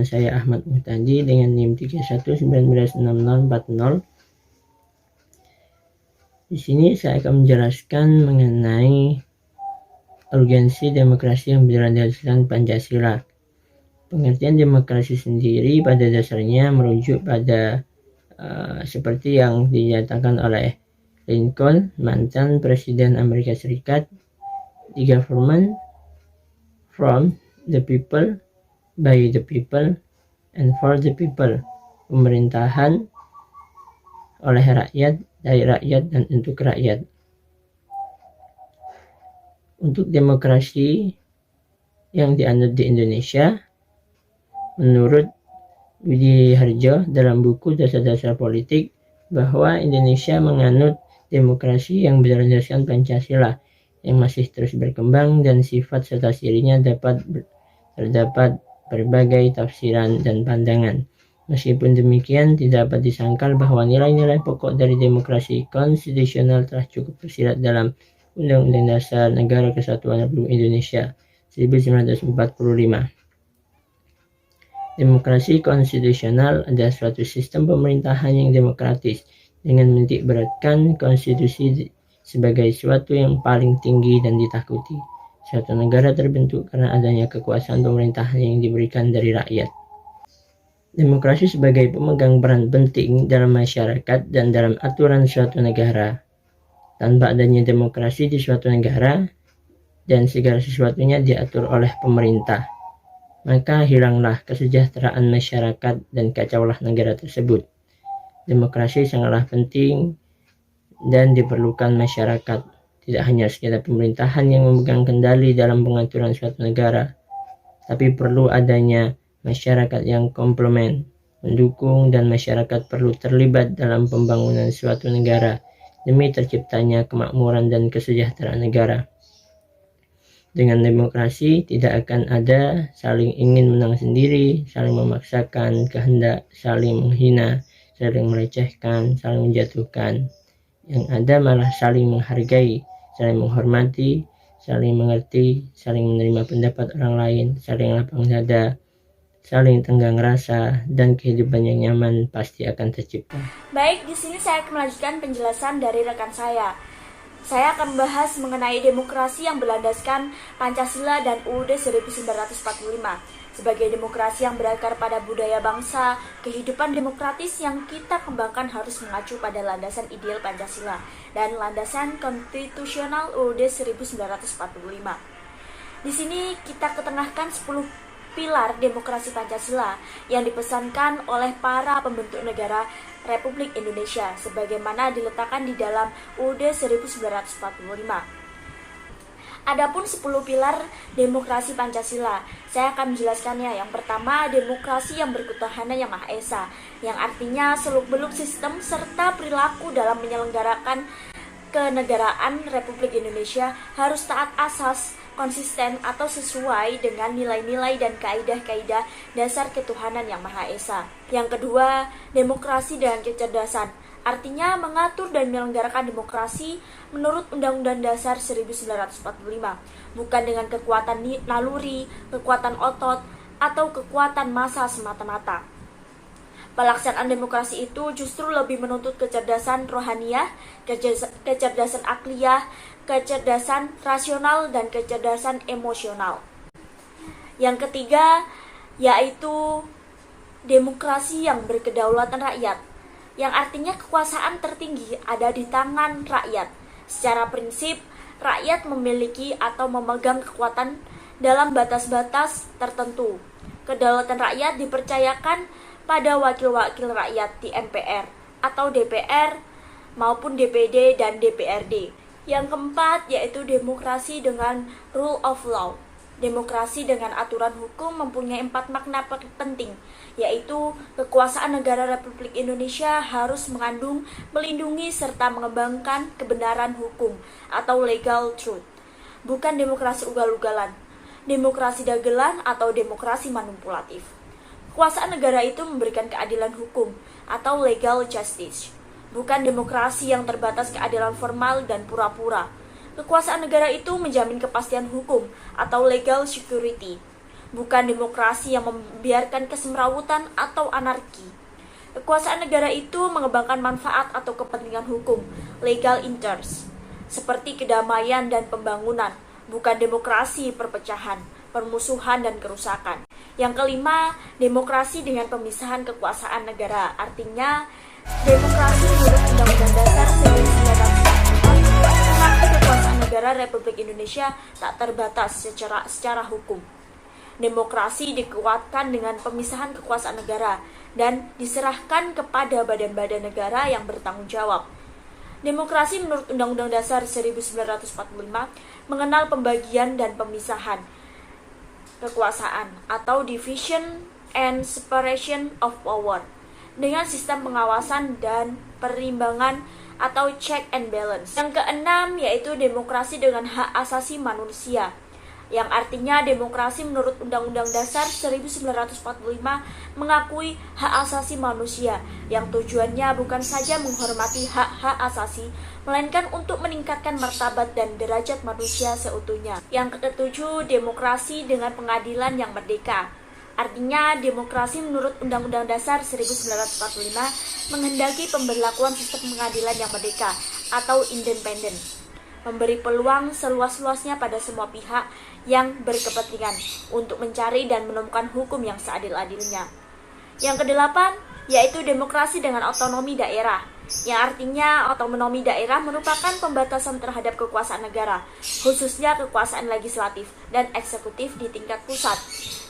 Bersama saya Ahmad Muhtadi dengan NIM 31196040. Di sini saya akan menjelaskan mengenai urgensi demokrasi yang berdasarkan Pancasila. Pengertian demokrasi sendiri pada dasarnya merujuk pada seperti yang dinyatakan oleh Lincoln, mantan Presiden Amerika Serikat, the government from the people, by the people, and for the people. Pemerintahan oleh rakyat, dari rakyat, dan untuk rakyat. Untuk demokrasi yang dianut di Indonesia, menurut Budi Harjo dalam buku Dasar-Dasar Politik, bahwa Indonesia menganut demokrasi yang berdasarkan Pancasila yang masih terus berkembang dan sifat serta cirinya terdapat berbagai tafsiran dan pandangan. Meskipun demikian, tidak dapat disangkal bahwa nilai-nilai pokok dari demokrasi konstitusional telah cukup tersirat dalam Undang-Undang Dasar Negara Kesatuan Republik Indonesia 1945. Demokrasi konstitusional adalah suatu sistem pemerintahan yang demokratis dengan menitik beratkan konstitusi sebagai suatu yang paling tinggi dan ditakuti. Suatu negara terbentuk karena adanya kekuasaan pemerintahan yang diberikan dari rakyat. Demokrasi sebagai pemegang peran penting dalam masyarakat dan dalam aturan suatu negara. Tanpa adanya demokrasi di suatu negara dan segala sesuatunya diatur oleh pemerintah, maka hilanglah kesejahteraan masyarakat dan kacaulah negara tersebut. Demokrasi sangatlah penting dan diperlukan masyarakat. Tidak hanya sekedar pemerintahan yang memegang kendali dalam pengaturan suatu negara, tapi perlu adanya masyarakat yang komplement, mendukung, dan masyarakat perlu terlibat dalam pembangunan suatu negara demi terciptanya kemakmuran dan kesejahteraan negara. Dengan demokrasi tidak akan ada saling ingin menang sendiri, saling memaksakan kehendak, saling menghina, saling melecehkan, saling menjatuhkan. Yang ada malah saling menghargai, saling menghormati, saling mengerti, saling menerima pendapat orang lain, saling lapang dada, saling tenggang rasa, dan kehidupan yang nyaman pasti akan tercipta. Baik, di sini saya akan melanjutkan penjelasan dari rekan saya. Saya akan membahas mengenai demokrasi yang berlandaskan Pancasila dan UUD 1945. Sebagai demokrasi yang berakar pada budaya bangsa, kehidupan demokratis yang kita kembangkan harus mengacu pada landasan ideal Pancasila dan landasan konstitusional UUD 1945. Di sini kita ketengahkan 10 pilar demokrasi Pancasila yang dipesankan oleh para pembentuk negara Republik Indonesia sebagaimana diletakkan di dalam UUD 1945. Adapun 10 pilar demokrasi Pancasila, saya akan menjelaskannya. Yang pertama, demokrasi yang berketuhanan yang Maha Esa, yang artinya seluk-beluk sistem serta perilaku dalam menyelenggarakan kenegaraan Republik Indonesia harus taat asas, konsisten atau sesuai dengan nilai-nilai dan kaidah-kaidah dasar ketuhanan yang Maha Esa. Yang kedua, demokrasi dengan kecerdasan, artinya mengatur dan menyelenggarakan demokrasi menurut Undang-Undang Dasar 1945, bukan dengan kekuatan naluri, kekuatan otot, atau kekuatan massa semata-mata. Pelaksanaan demokrasi itu justru lebih menuntut kecerdasan rohaniah, kecerdasan akliyah, kecerdasan rasional, dan kecerdasan emosional. Yang ketiga, yaitu demokrasi yang berkedaulatan rakyat, yang artinya kekuasaan tertinggi ada di tangan rakyat. Secara prinsip, rakyat memiliki atau memegang kekuatan dalam batas-batas tertentu. Kedaulatan rakyat dipercayakan pada wakil-wakil rakyat di MPR atau DPR maupun DPD dan DPRD. Yang keempat, yaitu demokrasi dengan rule of law. Demokrasi dengan aturan hukum mempunyai 4 makna penting, yaitu kekuasaan negara Republik Indonesia harus mengandung, melindungi, serta mengembangkan kebenaran hukum atau legal truth. Bukan demokrasi ugal-ugalan, demokrasi dagelan atau demokrasi manipulatif. Kekuasaan negara itu memberikan keadilan hukum atau legal justice, bukan demokrasi yang terbatas keadilan formal dan pura-pura. Kekuasaan negara itu menjamin kepastian hukum atau legal security, bukan demokrasi yang membiarkan kesemrawutan atau anarki. Kekuasaan negara itu mengembangkan manfaat atau kepentingan hukum, legal interest, seperti kedamaian dan pembangunan, bukan demokrasi perpecahan, permusuhan, dan kerusakan. Yang kelima, demokrasi dengan pemisahan kekuasaan negara. Artinya, demokrasi menurut Undang-Undang Dasar 1945 mengatur kekuasaan negara Republik Indonesia tak terbatas secara hukum. Demokrasi dikuatkan dengan pemisahan kekuasaan negara dan diserahkan kepada badan-badan negara yang bertanggung jawab. Demokrasi menurut Undang-Undang Dasar 1945 mengenal pembagian dan pemisahan kekuasaan atau division and separation of power dengan sistem pengawasan dan perimbangan atau check and balance. Yang keenam yaitu demokrasi dengan hak asasi manusia, yang artinya demokrasi menurut Undang-Undang Dasar 1945 mengakui hak asasi manusia yang tujuannya bukan saja menghormati hak-hak asasi, melainkan untuk meningkatkan martabat dan derajat manusia seutuhnya. Yang ketujuh, demokrasi dengan pengadilan yang merdeka. Artinya, demokrasi menurut Undang-Undang Dasar 1945 menghendaki pemberlakuan sistem pengadilan yang merdeka atau independen, memberi peluang seluas-luasnya pada semua pihak yang berkepentingan untuk mencari dan menemukan hukum yang seadil-adilnya. Yang kedelapan, yaitu demokrasi dengan otonomi daerah, yang artinya otonomi daerah merupakan pembatasan terhadap kekuasaan negara, khususnya kekuasaan legislatif dan eksekutif di tingkat pusat,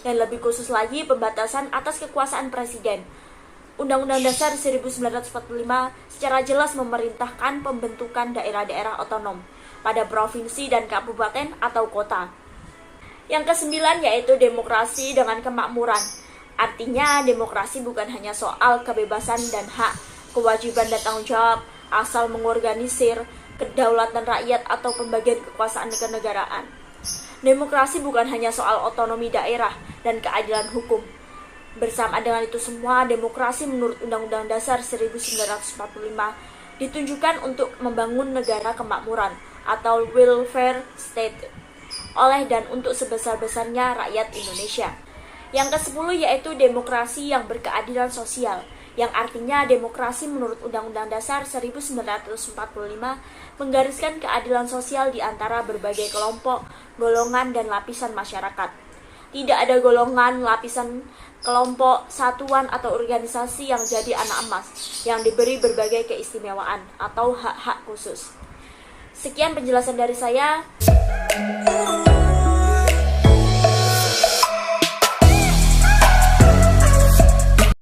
dan lebih khusus lagi pembatasan atas kekuasaan presiden. Undang-Undang Dasar 1945 secara jelas memerintahkan pembentukan daerah-daerah otonom pada provinsi dan kabupaten atau kota. Yang kesembilan yaitu demokrasi dengan kemakmuran. Artinya demokrasi bukan hanya soal kebebasan dan hak, kewajiban dan tanggung jawab, asal mengorganisir kedaulatan rakyat atau pembagian kekuasaan kenegaraan. Demokrasi bukan hanya soal otonomi daerah dan keadilan hukum. Bersama dengan itu semua, demokrasi menurut Undang-Undang Dasar 1945 ditunjukkan untuk membangun negara kemakmuran atau welfare state oleh dan untuk sebesar-besarnya rakyat Indonesia. Yang ke-10 yaitu demokrasi yang berkeadilan sosial, yang artinya demokrasi menurut Undang-Undang Dasar 1945 menggariskan keadilan sosial di antara berbagai kelompok, golongan, dan lapisan masyarakat. Tidak ada golongan, lapisan, kelompok, satuan, atau organisasi yang jadi anak emas, yang diberi berbagai keistimewaan atau hak-hak khusus. Sekian penjelasan dari saya.